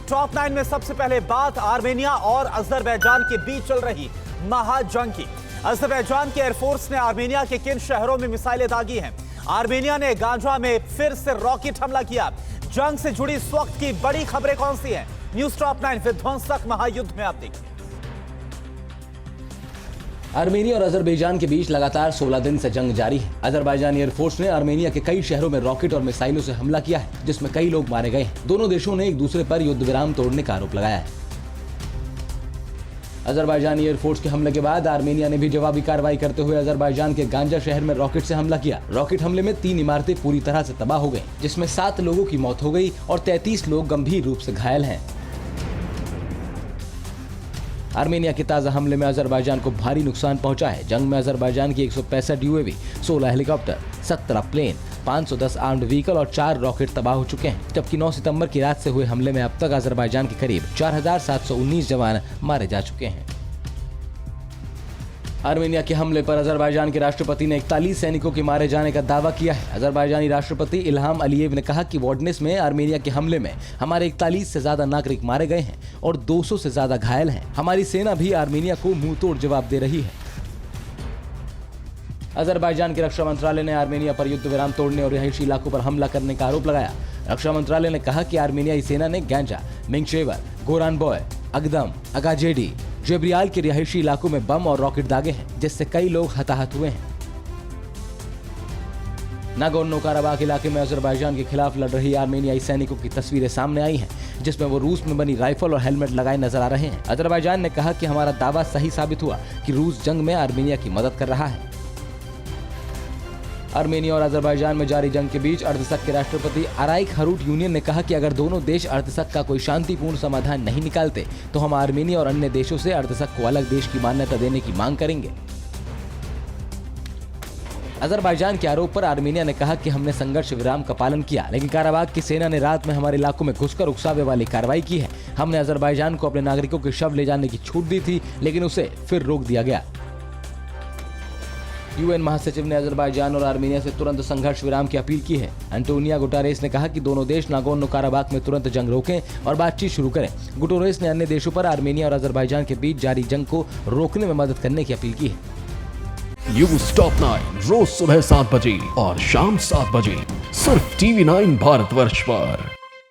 Top 9 में सबसे पहले बात आर्मेनिया और अजरबैजान के बीच चल रही महाजंग की। अजरबैजान के एयरफोर्स ने आर्मेनिया के किन शहरों में मिसाइलें दागी हैं? आर्मेनिया ने गांजा में फिर से रॉकेट हमला किया। जंग से जुड़ी इस वक्त की बड़ी खबरें कौन सी हैं? न्यूज टॉप 9 विध्वंसक महायुद्ध में आप देखिए। आर्मेनिया और अजरबैजान के बीच लगातार 16 दिन से जंग जारी है। अजरबैजानी एयरफोर्स ने आर्मेनिया के कई शहरों में रॉकेट और मिसाइलों से हमला किया है, जिसमें कई लोग मारे गए हैं। दोनों देशों ने एक दूसरे पर युद्ध विराम तोड़ने का आरोप लगाया है। अजरबैजानी एयरफोर्स के हमले के बाद आर्मेनिया ने भी जवाबी कार्रवाई करते हुए अजरबैजान के गांजा शहर में रॉकेट से हमला किया। रॉकेट हमले में 3 इमारतें पूरी तरह से तबाह हो गई, जिसमें 7 लोगों की मौत हो गई और 33 लोग गंभीर रूप से घायल हैं। आर्मेनिया के ताजा हमले में अजरबैजान को भारी नुकसान पहुंचा है। जंग में अजरबैजान की 165 UAV, 16 helicopter, 17 plane, 510 armed vehicle और 4 रॉकेट तबाह हो चुके हैं। जबकि 9 सितंबर की रात से हुए हमले में अब तक अजरबैजान के करीब 4719 जवान मारे जा चुके हैं। आर्मेनिया के हमले पर अजरबैजान के राष्ट्रपति ने 41 सैनिकों के मारे जाने का दावा किया है। अजरबैजानी राष्ट्रपति इल्हाम अलीयेव ने कहा कि वोडनेस में आर्मेनिया के हमले में हमारे 41 से ज्यादा नागरिक मारे गए हैं और 200 से ज्यादा घायल हैं। हमारी सेना भी आर्मेनिया को मुंहतोड़ जवाब दे रही है। अजरबैजान के रक्षा मंत्रालय ने आर्मेनिया पर युद्ध विराम तोड़ने और रिहायशी इलाकों पर हमला करने का आरोप लगाया। रक्षा मंत्रालय ने कहा कि आर्मेनियाई सेना ने गांजा, मिंगशेवर, गोरानबॉय, अगदम, अगाजेडी, जेब्रियाल के रिहायशी इलाकों में बम और रॉकेट दागे हैं, जिससे कई लोग हताहत हुए हैं। नागोर्नो काराबाख इलाके में अजरबैजान के खिलाफ लड़ रही आर्मेनियाई सैनिकों की तस्वीरें सामने आई हैं, जिसमें वो रूस में बनी राइफल और हेलमेट लगाए नजर आ रहे हैं। अजरबैजान ने कहा कि हमारा दावा सही साबित हुआ कि रूस जंग में आर्मेनिया की मदद कर रहा है। आर्मेनिया और अजरबैजान में जारी जंग के बीच अर्धसक के राष्ट्रपति अराइक हरूट यूनियन ने कहा कि अगर दोनों देश अर्धसक का कोई शांतिपूर्ण समाधान नहीं निकालते तो हम आर्मेनिया और अन्य देशों से अर्धसक को अलग देश की मान्यता देने की मांग करेंगे। अजरबैजान के आरोप पर आर्मेनिया ने कहा कि हमने संघर्ष विराम का पालन किया, लेकिन काराबाख की सेना ने रात में हमारे इलाकों में घुसकर उकसावे वाली कार्रवाई की है। हमने अजरबैजान को अपने नागरिकों के शव ले जाने की छूट दी थी, लेकिन उसे फिर रोक दिया गया। यूएन महासचिव ने अजरबैजान और आर्मेनिया से तुरंत संघर्ष विराम की अपील की है। एंटोनियो गुटेरेस ने कहा कि दोनों देश नागोर्नो काराबाख में तुरंत जंग रोकें और बातचीत शुरू करें। गुटेरेस ने अन्य देशों पर आर्मेनिया और अजरबैजान के बीच जारी जंग को रोकने में मदद करने की अपील की है। न्यूज टॉप 9 रोज सुबह 7 बजे और शाम 7 बजे सिर्फ TV9 भारतवर्ष पर।